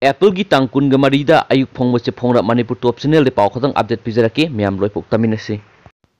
Apple की tang kun gamarida ayuk phongmose phongra Manipur top channel de pau khatang update pizarake myam loi pok taminase.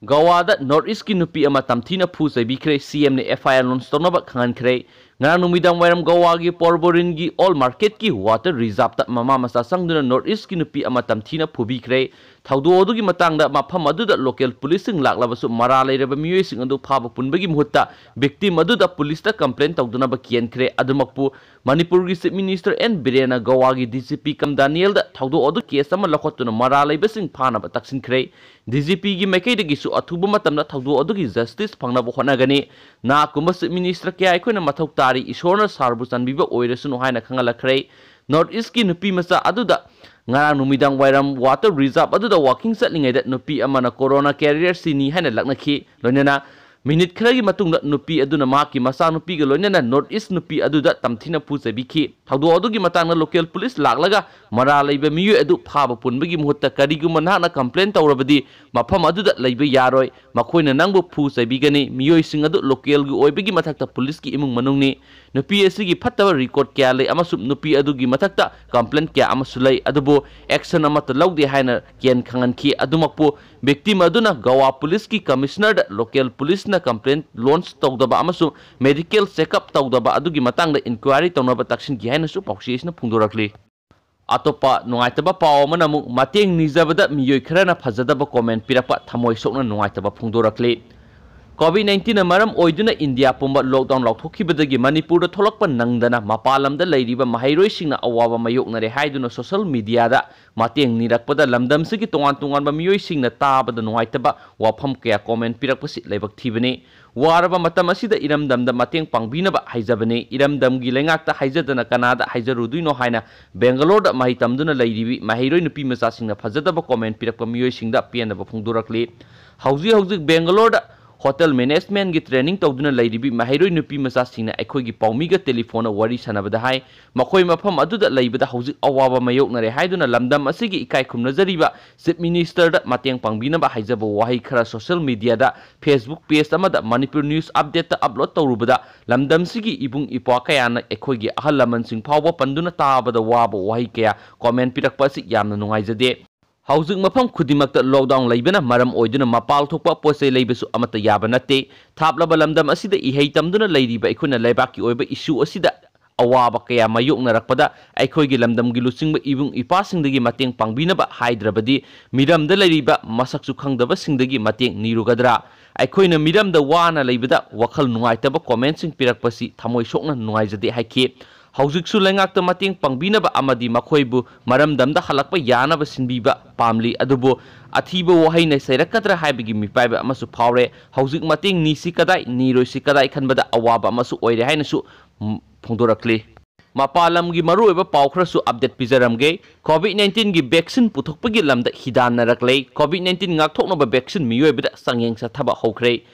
Gawada North East ki nupi ama tamthina phu saibikre CM ne FIR launch tornaba khangan khre ngarang numidang wairam Gawa gi Porborin gi all market ki water reserve ta mama masa sangduna North East ki nupi ama tamthina phubikre thaudok odu gi matangda mafam adu da local police sing laklabasu mara leiraba miyoi sing adu phaba punbagi muhutta victim adu da police ta complaint tawduna ba kian khre adumakpu Manipur gi chief minister N Birena Gawa gi DCP kam Daniel da thaudok odu case ama lakhotuna mara leiba sing phana ba taksin khre DCP gi makai de gi su athuba matamna thaudok odu gi justice phangna ba khonagani na kuma chief minister kya aikoina mathau tari ishorna sarbu chanbiba oiresunu haina khangala khre North East ki nupi masa adu da ngarang numidang wairam water reserve adu da walking satlingai da nupi amana corona carrier sini haina laknakhi loinana minute kharagi matungda nupi aduna maki masa nupi ga loinana North East nupi adu da tamthina pu sabikhi thaudo adu gi matangna local police laklaga mara leiba miyu adu phaba punbagi muhutta kariguma nahna complaint tawrabadi mafam adu da leiba yaroi makoina nangbu phu sabigani miyoi sing adu local gi oibagi mathakta police ki imung manungni nupi asigi phattaba record kya lei amasum nupi adu gi mathakta complaint kya amasu lei adubo action amata lawdi haina kian khangan ki adumakpu victim aduna Gawa police ki commissioner da local police na complaint launch tawdaba amasu medical checkup tawdaba adugi matangda inquiry tawnaba taksin gi haina su pausi na phungdorakli atopa nungaitaba paw manamu mateng nijabada miyoi kharana phajadaba comment pirapa thamoi sokna nungaitaba phungdorakli COVID-19 maram oiduna India pumba lockdown lauthokibadagi Manipur da tholakpa nangdana mapalam da leiriba mahairoi singna awaba mayoknare haiduna social media da mateng nirakpada lamdam sigi tongan ba miyoi singna tabada nuaitaba wafam kaya comment pirakpasi leibak thibani waraba matam asida iramdam da mateng pangbinaba haijabane iramdam gi lengakta haijadana kanada haijaruduino haina Bangalore da mahitamduna leiribi mahairoi nupi macha singna phajadaba comment pirakpa miyoi singda pianaba phungdurakli hauji Bangalore da hotel management gi training tawduna leiribi mahairoi nupi macha singna akhoi gi paumi ga telephone wari sanabada hai makhoi mafam aduda leibada hauji awaba mayoknare haiduna lamdam asigi ikai khumna jariba chief minister da mateng pangbina ba haijaba wahai khara social media da Facebook page amada Manipur news update ta upload tawrubada lamdam sigi ibung ipwa kayana akhoi gi ahal laman sing phawba panduna tabada waba wahai kaya comment pirakpa si yamna nungaijade Hauzing mafam khudimakta lockdown leibana maram oiduna mapal thokpa posei leibesu amata yaba natte thaplaba lamdam asida ihei tamduna leiriba ikhuna leibaki oiba issue asida awaba kaya mayoknarakpada aikhoigi lamdamgi lusingba ibung ipasingdagi mateng pangbinaba haidrabadi miramda leiriba masaksu khangdaba singdagi mateng nirugadra aikhoina miramda wana leibada wakhal nungaitaba comments sing pirakpasi thamoi sokna nungaijade haiki Haujiksu lengakta mateng pangbinaba amadi makhoibu maramdamda halakpa yanaba sinbiba pamli adubo athiba wahaina sairakadra haibigi mipaiba amasu phawre haujik mateng nisi kadai niroisi kadai khanbada awaba amasu oire hainasu phongdorakli mapalam gi marueba pawkhrasu update pijaramge COVID-19 gi vaccine puthokpagi lamda hidannarakle COVID-19 ngakthoknaba vaccine miyoibada sangyeng sathaba hokre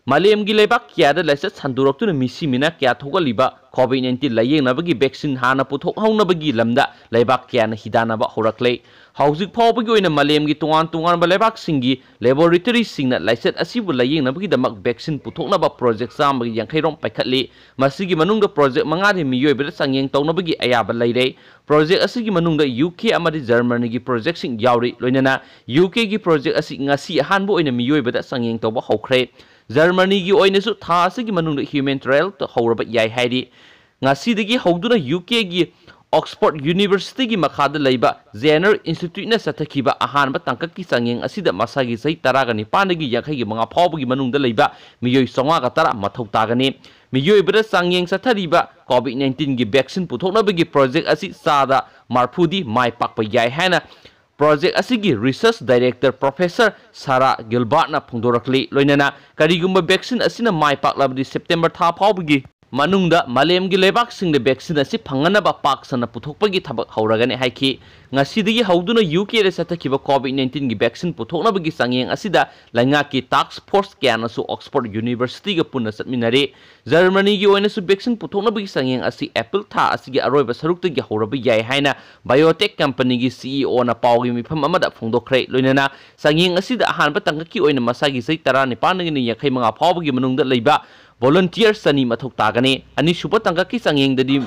Malem gi lebak kya da laisa sandurok tu misi mina kya thoga liba COVID-19 layeng na bagi vaccine hana puthok hauna bagi lamda lebak kya na hidana ba horakle hauzik phaw bagi oina malem gi tungan ba lebak singi laboratory singna laisa asibu layeng na bagi damak vaccine puthok na ba project sam bagi yang khairom paikhatli masigi manung da project manga de miyoi ba sangyeng tawna bagi ayaba leire project asigi manung da UK amadi Germany gi project sing yauri loinana UK gi project asi ngasi hanbo oina miyoi ba sangyeng tawba hokre Germany gi oinesu tha asigi manungda human trial to horaba yai haidi ngasidagi howduna UK gi Oxford University gi makhada leiba Jenner Institute na sathakiba ahanba tangkak ki sangyeng asida masagi sai taragani panagi yakhai gi manga phawbagi manungda leiba miyoi songa ga tara mathau tagani miyoi bra sangyeng sathariba COVID-19 gi vaccine puthoknabagi project asi sada marphudi mai pakpa yai hana Project asigi Research Director Professor Sarah Gilbert na phungdorakli loinana karigumba vaccine asina mai paklabdi September tha phawbagi manungda malemgi lebak singde vaccine asi phanganaba paksana puthokpagi thabak hauragane haiki ngasidagi hauduna UK re sathakiba COVID-19 gi vaccine puthoknabagi sangyeng asida laingaki task force kyana su Oxford University ga punna satminare Germany gi oina su vaccine puthoknabagi sangyeng asi April tha asigi aroiba sarukta gi hauraba yai haina biotech company gi CEO na pawgi mifam amada phongdokre loinana sangyeng asida ahanba tangaki oina masagi sai 19 ni yakhai manga phawbagi manungda leiba volunteer sani mathok tagane ani suba tangka ki sangyeng dadi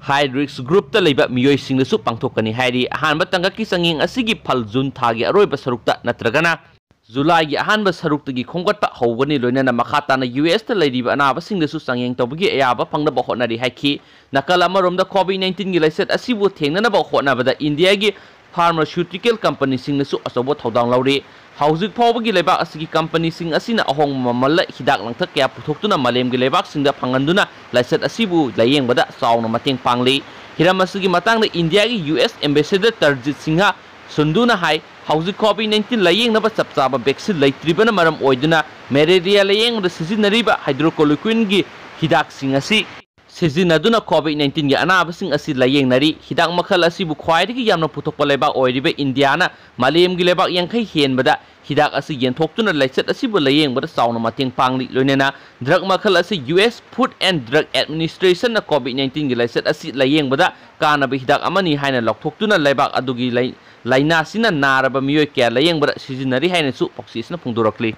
high risk group ta leiba miyoi singda su pangthokani hairi ahanba tangaki sanging asigi phal jun thagi aroiba sarukta natragana July gi ahanba saruktagi khonggatpa hawgani loinana makhatana US ta leiriba anaba singda su sangeng tawbagi ayaba pangnaba hotnari haiki nakala maromda COVID-19 gi laiset asibu thengnanaba hotnabada India gi pharmaceutical company singna su asobo thaudang lauri Hauzik Pawbagi Lebak Asigi Company Sing Asina Ahong Mamala Hidak Langtak Kaya Putoktuna Malem Gilebak Singda Panganduna Laiset Asibu Layeng Bada Sauna Mateng Pangli Hiramasigi Matang the India US Ambassador Tarjit Singha Sunduna Hai Hauzik COVID-19 Layeng Naba Sapsaba Bexil Lay Tribana Maram Oiduna Meredia Layeng the Sizinariba Hydrochloroquine Gi Hidak Singasi Sizinaduna COVID-19 gi anabasing asi layeng nari hidak makal asibu khwaidagi yamna putokpa lebak oiribe Indiana malem gi lebak yangkai henbada hidak asi yentoktuna laiset asibu layeng bada sauna mateng pangli loinena drug makal asi US Food and Drug Administration na COVID-19 gi laiset asi layeng bada kanaba hidak amani haina loktoktuna lebak adugi leina sina naraba miyoi kya layeng bada sizinari haina su poksisna phungdurakli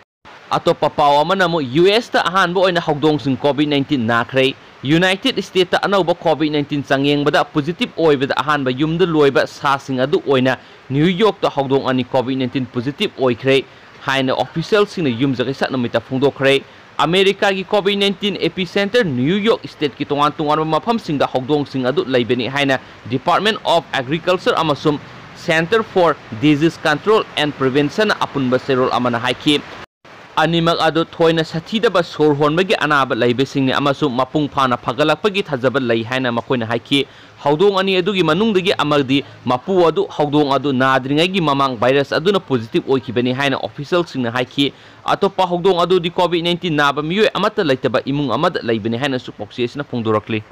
atopa paw amana mo US ta ahanba oina Haudong sing COVID-19 nakhre United States ta anauba COVID-19 changyeng bada positive oibada ahanba yumda loiba sasing adu oina New York ta Haudong ani COVID-19 positive oikhre haina official sing yum jagai sat namita phungdokhre America gi COVID-19 epicenter New York State ki tongan mafam sing da Haudong sing adu laibeni haina Department of Agriculture amasum Center for Disease Control and Prevention apunba serol amana haiki Animak ado thoina shathida ba sor honbagi anaba laibesing ni amasu mapung phana phagalakpagi thajaba lai haina makoina haiki Haudong ani adugi manungdagi amagdi mapu adu Haudong adu nadringai gi mamang virus aduna positive oikibani haina official singna haiki atopa Haudong adu di COVID-19 naba miyoi amata laitaba imung amada laibani haina su poksesna phungdurakli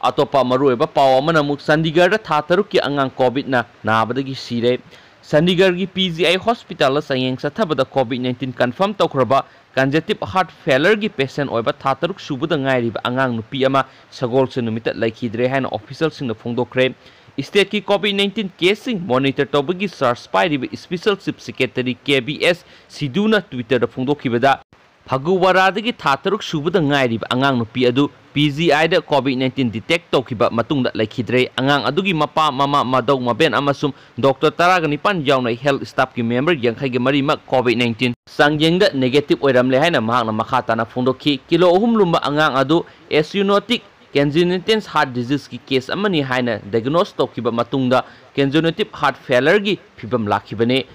atopa marueba paw amana muk Chandigarh da tha taruk ki angang COVID na nabadagi sire Chandigarh gi PGI hospital sayeng sathabada COVID-19 confirm tawkraba congestive heart failure gi patient oiba thataruk subada ngairiba angang nupi ama sagol se numita laikhidre haina official singna phongdokre state ki COVID-19 case monitor tawbagi search pairiba special chief secretary KBS Siduna Twitter da phongdokhibada Phaguwaradagi thataruk subada ngairiba angang nupi adu PGI da COVID-19 detect tawkiba matungda laikhidre angang adugi mapa mama madau maben amasum Dr. Taragani pan yawnai health staff ki member yangkhai gi mari mak COVID-19 sangjengda negative oiramle haina mahakna makhatana phongdokhi kilo 3 lumba angang adu asynotic congenital heart disease ki case amani haina diagnose tawkiba matungda congenital heart failure gi phibam lakhibane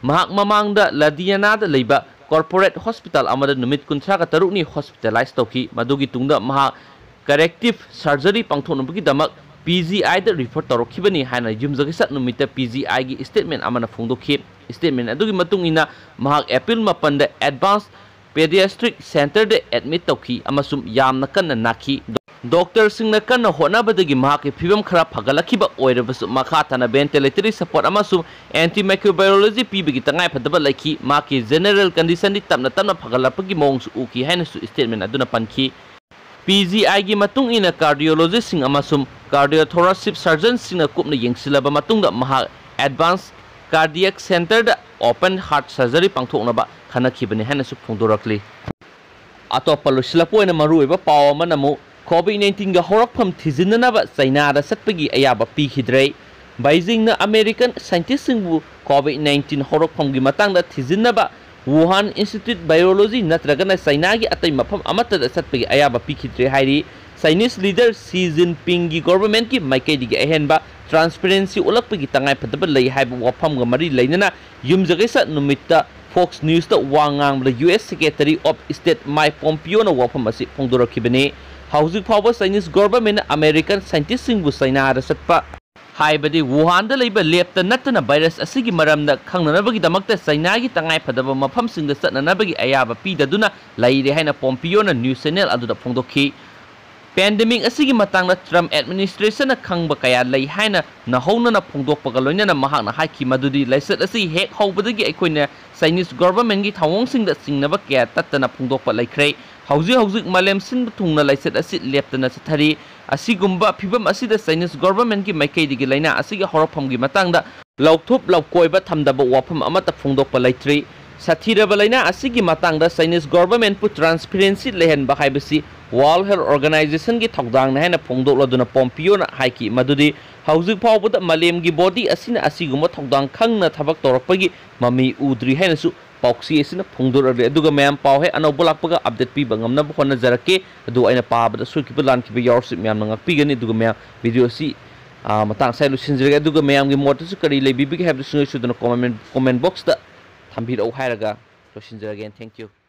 mahak mamangda Ladiana da leiba corporate hospital amada numit kunthra ka tarukni hospitalized tawki madugi tungda maha corrective surgery pangthonubagi damak PGI da refer torokhibani haina yumjagi sat numita PGI gi statement amana phongdokhi statement adugi matungina mahak April 8 da advanced pediatric center da admit tawki amasum yamna kanna nakhi Doctor singna kanna honabadagi mahak phibam khara phagalakhiba oirabasu makhatana ventilatory support amasum antimicrobiology pibagi tangai phadaba laiki maki general condition di tapna phagalapagi mongsu uki haina su statement aduna pankhi PGI gi matung ina cardiologist sing amasum cardiothoracic surgeon singna kupna yengsilaba matungda mahak advanced cardiac center da open heart surgery pangthoknaba khanakhibani haina su phongdorakli atopa lusilapoina maruiba paw manamu COVID-19 ga horakpham thijinnaba China da satpagi ayaba pikhidre Beijing na American scientist singbu COVID-19 horakpham gi matangda thijinnaba Wuhan Institute Biology natragana China gi atai mafam amata da satpagi ayaba pikhidre hairi Chinese leader Xi Jinping gi government ki maikei gi ahenba transparency ulakpagi tangai phadaba lei haiba wafam ga mari leinana yumjagai sat numitta Fox News da wangang the US Secretary of State Mike Pompeo na wafam asi phongdorakhibani Hauzik Pawba Chinese government American scientists singbu China da satpa haibadi Wuhan da leiba lepta natana virus asigi maramda khangnanabagi damakta China gi tangai phadaba mafam singda satnanabagi ayaba pidaduna laire haina Pompeo na news channel aduda phongdokhi pandemic asigi matangda Trump administration na khangba kaya lei haina nahona phongdokpaga loinana mahakna haiki madudi laisat asi hek hobadagi aikoina Chinese government gi thawong singda singnaba kaya tatana phongdokpa laikhre Hauzik malem sin thungna laisat asi leptana sathari asigumba phibam asida Chinese government ki maikei digi laina asigi horapam gi matangda lauthop laukoiba thamdaba wafam amata phongdokpa laitri sathiraba leina asigi matangda Chinese government pu transparency lehen ba haibasi World Health Organization gi thaudang na hena phongdokladuna Pompeo na haiki madudi hauzik phawbada malemgi body asina asiguma thaudang khangna thabak torakpagi mami udri hena su pauksi asina phongdorade aduga mayam paw he anobul lakpaga update pi bangamna bkhona jarake adu aina pabada sukiba lankiba yorship mayam na ngakpigani aduga mayam video si matang sai lusinjirga aduga mayam gi mot su kari lebi bi have su duna comment box da thambiro hairaga lusinjirga again. Thank you.